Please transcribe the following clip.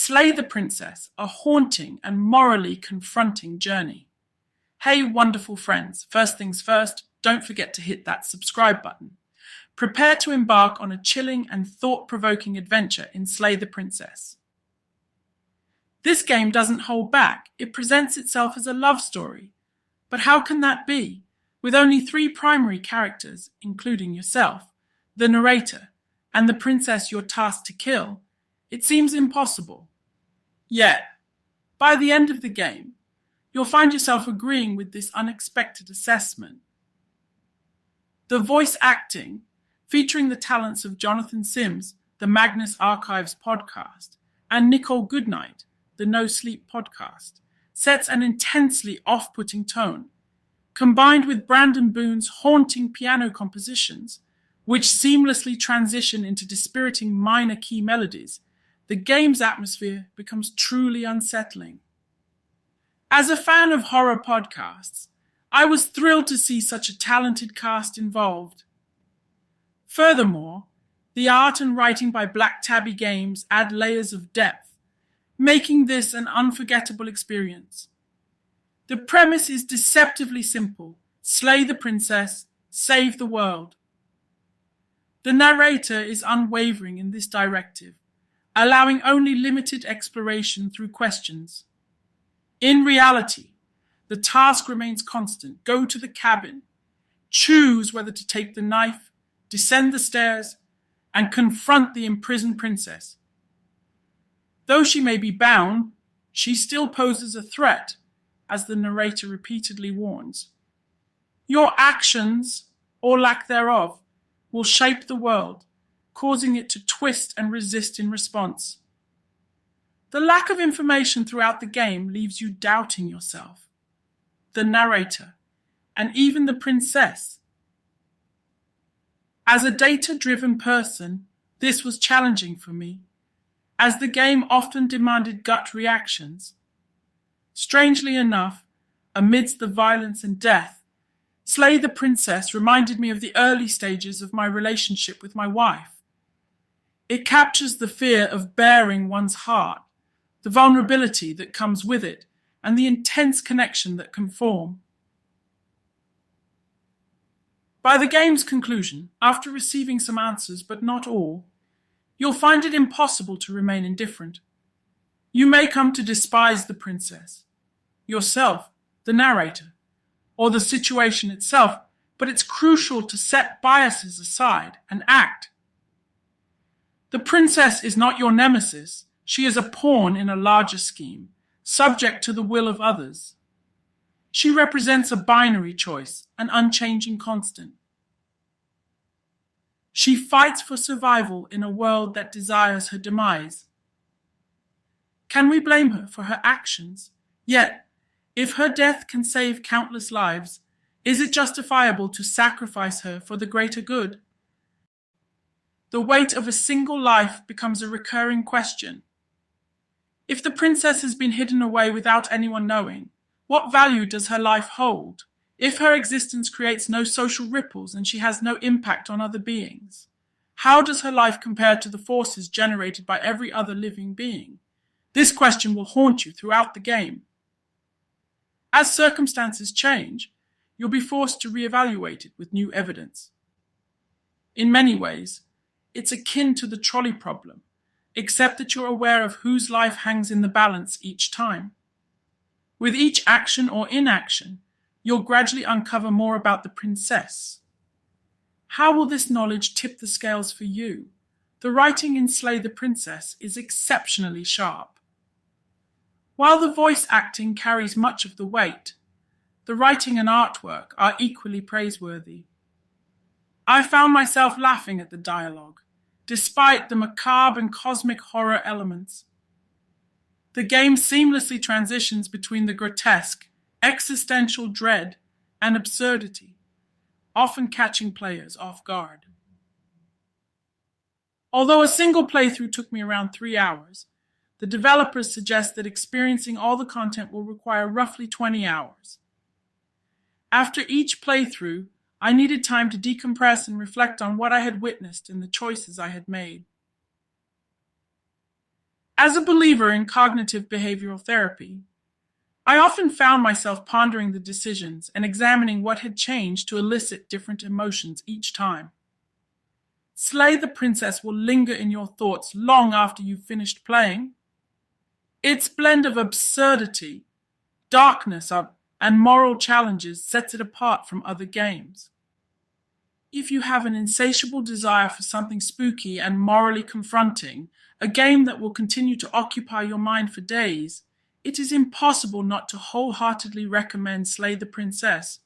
Slay the Princess, a haunting and morally confronting journey. Hey, wonderful friends, first things first, don't forget to hit that subscribe button. Prepare to embark on a chilling and thought-provoking adventure in Slay the Princess. This game doesn't hold back, it presents itself as a love story. But how can that be, with only 3 primary characters, including yourself, the narrator, and the princess you're tasked to kill? It seems impossible. Yet, by the end of the game, you'll find yourself agreeing with this unexpected assessment. The voice acting, featuring the talents of Jonathan Sims, the Magnus Archives podcast, and Nicole Goodnight, the No Sleep podcast, sets an intensely off-putting tone. Combined with Brandon Boone's haunting piano compositions, which seamlessly transition into dispiriting minor key melodies, the game's atmosphere becomes truly unsettling. As a fan of horror podcasts, I was thrilled to see such a talented cast involved. Furthermore, the art and writing by Black Tabby Games add layers of depth, making this an unforgettable experience. The premise is deceptively simple: slay the princess, save the world. The narrator is unwavering in this directive, allowing only limited exploration through questions. In reality, the task remains constant: go to the cabin, choose whether to take the knife, descend the stairs, and confront the imprisoned princess. Though she may be bound, she still poses a threat, as the narrator repeatedly warns. Your actions, or lack thereof, will shape the world, causing it to twist and resist in response. The lack of information throughout the game leaves you doubting yourself, the narrator, and even the princess. As a data-driven person, this was challenging for me, as the game often demanded gut reactions. Strangely enough, amidst the violence and death, Slay the Princess reminded me of the early stages of my relationship with my wife. It captures the fear of baring one's heart, the vulnerability that comes with it, and the intense connection that can form. By the game's conclusion, after receiving some answers but not all, you'll find it impossible to remain indifferent. You may come to despise the princess, yourself, the narrator, or the situation itself, but it's crucial to set biases aside and act. The princess is not your nemesis. She is a pawn in a larger scheme, subject to the will of others. She represents a binary choice, an unchanging constant. She fights for survival in a world that desires her demise. Can we blame her for her actions? Yet, if her death can save countless lives, is it justifiable to sacrifice her for the greater good? The weight of a single life becomes a recurring question. If the princess has been hidden away without anyone knowing, what value does her life hold? If her existence creates no social ripples and she has no impact on other beings, how does her life compare to the forces generated by every other living being? This question will haunt you throughout the game. As circumstances change, you'll be forced to reevaluate it with new evidence. In many ways, it's akin to the trolley problem, except that you're aware of whose life hangs in the balance each time. With each action or inaction, you'll gradually uncover more about the princess. How will this knowledge tip the scales for you? The writing in Slay the Princess is exceptionally sharp. While the voice acting carries much of the weight, the writing and artwork are equally praiseworthy. I found myself laughing at the dialogue, despite the macabre and cosmic horror elements. The game seamlessly transitions between the grotesque, existential dread, and absurdity, often catching players off guard. Although a single playthrough took me around 3 hours, the developers suggest that experiencing all the content will require roughly 20 hours. After each playthrough, I needed time to decompress and reflect on what I had witnessed and the choices I had made. As a believer in cognitive behavioral therapy, I often found myself pondering the decisions and examining what had changed to elicit different emotions each time. Slay the Princess will linger in your thoughts long after you've finished playing. Its blend of absurdity, darkness, and moral challenges sets it apart from other games. If you have an insatiable desire for something spooky and morally confronting, a game that will continue to occupy your mind for days, it is impossible not to wholeheartedly recommend Slay the Princess